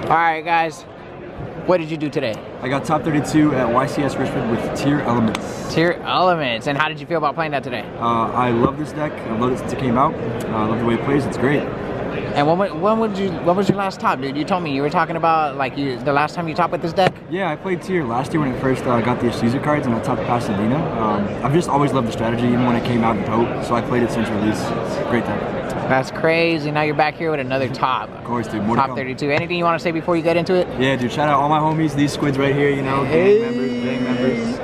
Alright guys, what did you do today? I got top 32 at YCS Richmond with Tearlament. Tearlament. And how did you feel about playing that today? I love this deck. I've loved it since it came out. I love the way it plays. It's great. And what was your last top, dude? You told me you were talking about like the last time you topped with this deck. Yeah, I played Tier last year when it first got the Caesar cards and I topped Pxxxnda. I've just always loved the strategy, even when it came out in Pope. So I played it since release. It's a great deck. That's crazy. Now you're back here with another top. Of course, dude. More top 32. Anything you want to say before you get into it? Yeah, dude. Shout out all my homies. These squids right here. You know, gang members.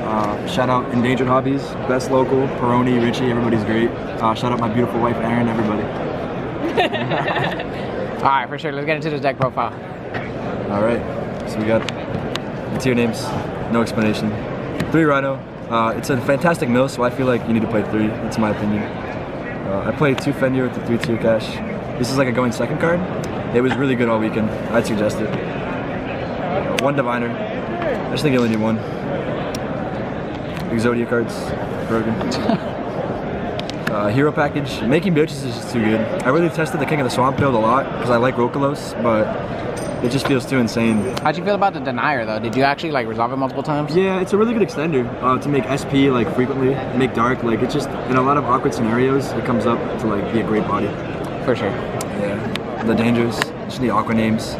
Shout out Endangered Hobbies, Best Local, Peroni, Richie. Everybody's great. Shout out my beautiful wife Erin. Everybody. All right, for sure. Let's get into this deck profile. All right. So we got the tier names. No explanation. 3 Rhino. It's a fantastic mill, so I feel like you need to play 3. That's my opinion. I played 2 Fenrir with the 3 tier cash. This is like a going second card. It was really good all weekend. I'd suggest it. 1 Diviner. I just think you only need 1. Exodia cards. Broken. Hero package. Making Bitches is just too good. I really tested the King of the Swamp build a lot because I like Rokalos, but it just feels too insane. How'd you feel about the Denier though? Did you actually like resolve it multiple times? Yeah, it's a really good extender to make SP like frequently, make dark. Like it's just in a lot of awkward scenarios, it comes up to like be a great body. For sure. Yeah, the dangers, just the aqua names.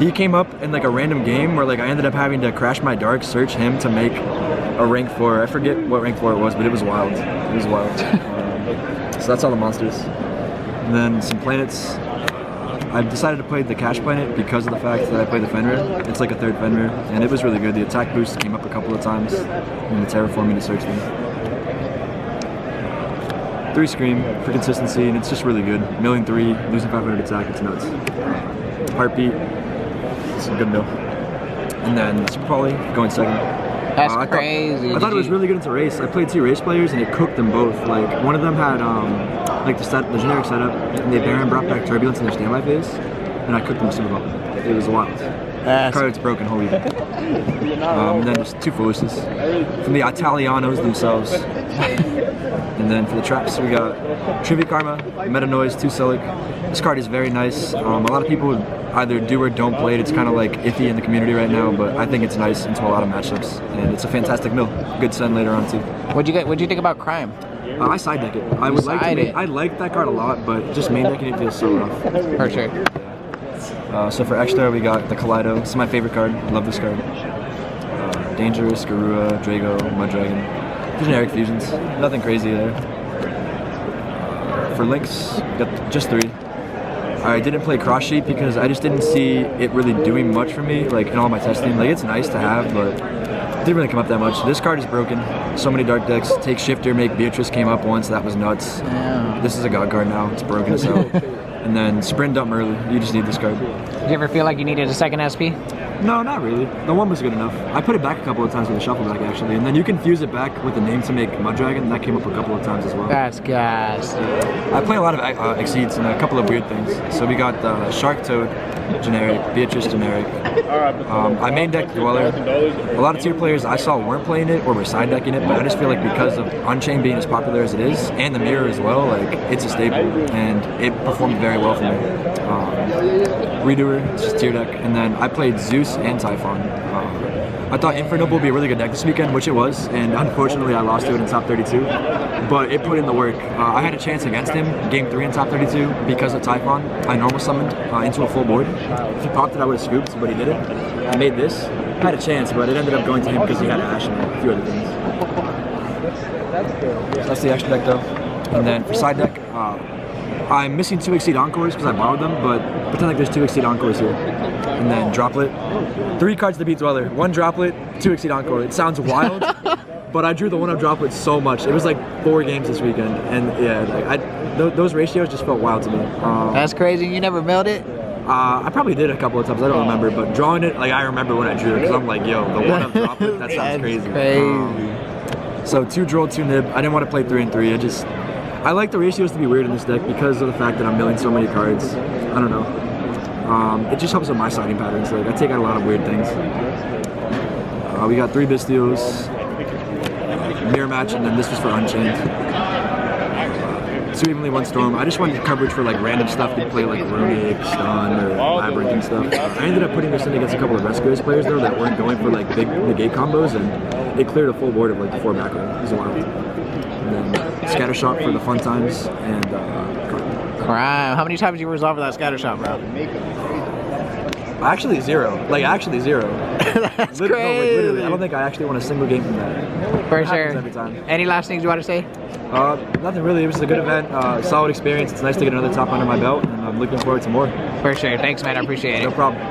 He came up in like a random game where like I ended up having to crash my dark, search him to make a rank 4. I forget what rank 4 it was, but it was wild. It was wild. So that's all the monsters. And then some planets. I've decided to play the Cash Planet because of the fact that I played the Fenrir. It's like a 3rd Fenrir, and it was really good. The attack boost came up a couple of times, and the terraforming to search them. 3 Scream for consistency, and it's just really good. Milling 3, losing 500 attack, it's nuts. Heartbeat, it's a good mill. And then Super Poly, going second. That's crazy. I thought it was really good into race. I played 2 race players, and it cooked them both. Like, one of them had like the generic setup, and they Baron brought back Turbulence in their standby phase, and I cooked them super well. It was wild. Card's broken, holy. And then just 2 Foolishness from the Italianos themselves. And then for the traps, we got Trivia Karma, Meta Noise, 2 Silic. This card is very nice. A lot of people either do or don't play it. It's kind of like iffy in the community right now, but I think it's nice into a lot of matchups, and it's a fantastic mill. Good send later on too. What'd you think about Crime? I side deck it. I would like to. I like that card a lot, but just main decking it feels so rough. For sure. So for extra, we got the Kaleido. This is my favorite card. I love this card. Dangerous, Garura, Drago, Mud Dragon. Generic fusions. Nothing crazy there. For links, got just 3. I didn't play Cross Sheet because I just didn't see it really doing much for me, like in all my testing. Like it's nice to have, but it didn't really come up that much. This card is broken. So many dark decks. Take Shifter, make Beatrice came up once. That was nuts. Yeah. This is a god card now. It's broken as hell. And then Sprint Dump early. You just need this card. Did you ever feel like you needed a second SP? No, not really. The 1 was good enough. I put it back a couple of times with the shuffle deck actually, and then you can fuse it back with the name to make Mud Dragon. That came up a couple of times as well. That's gas. I play a lot of Exceeds and a couple of weird things. So we got Shark Toad generic, Beatrice generic. I main deck Dweller. A lot of tier players I saw weren't playing it or were side decking it, but I just feel like because of Unchained being as popular as it is, and the mirror as well, like it's a staple, and it performed very well for me. Redoer, it's just tier deck, and then I played Zeus and Typhon. I thought Inferno would be a really good deck this weekend, which it was, and unfortunately I lost to it in top 32, but it put in the work. I had a chance against him, game 3 in top 32, because of Typhon. I normal summoned into a full board. If he popped it, I would have scooped, but he didn't. I made this. I had a chance, but it ended up going to him because he had Ash and a few other things. So that's the extra deck though. And then for side deck, I'm missing 2 Exceed Encores because I borrowed them, but pretend like there's 2 Exceed Encores here. And then Droplet. 3 cards to beat Dweller. 1 Droplet, 2 Exceed Encore. It sounds wild, but I drew the 1-up Droplet so much. It was like 4 games this weekend, and yeah, like those ratios just felt wild to me. That's crazy. You never milled it? I probably did a couple of times. I don't remember, but drawing it, like I remember when I drew it because I'm like, yo, the 1-up Droplet, that sounds crazy. So 2 Droll, 2 Nib. I didn't want to play 3 and 3. I like the ratios to be weird in this deck because of the fact that I'm milling so many cards. I don't know. It just helps with my siding patterns. Like I take out a lot of weird things. We got 3 Bystials, Mirror Match, and then this was for Unchained. 2 evenly, 1 storm. I just wanted coverage for like random stuff to play like Runic, Stun, or Labyrinth and stuff. I ended up putting this in against a couple of Rescuers players though that weren't going for like big negate combos, and it cleared a full board of like the 4 back row. It was wild. And then Scatter Shot for the fun times, and Crime. How many times you resolved that Scatter Shot, bro? actually 0. Like actually 0. That's No, like, crazy. literally, I don't think I actually won a single game from that. For It happens sure. every time. Any last things you want to say? Nothing really. It was a good event, solid experience. It's nice to get another top under my belt, and I'm looking forward to more. For sure. Thanks, man. I appreciate it. No problem.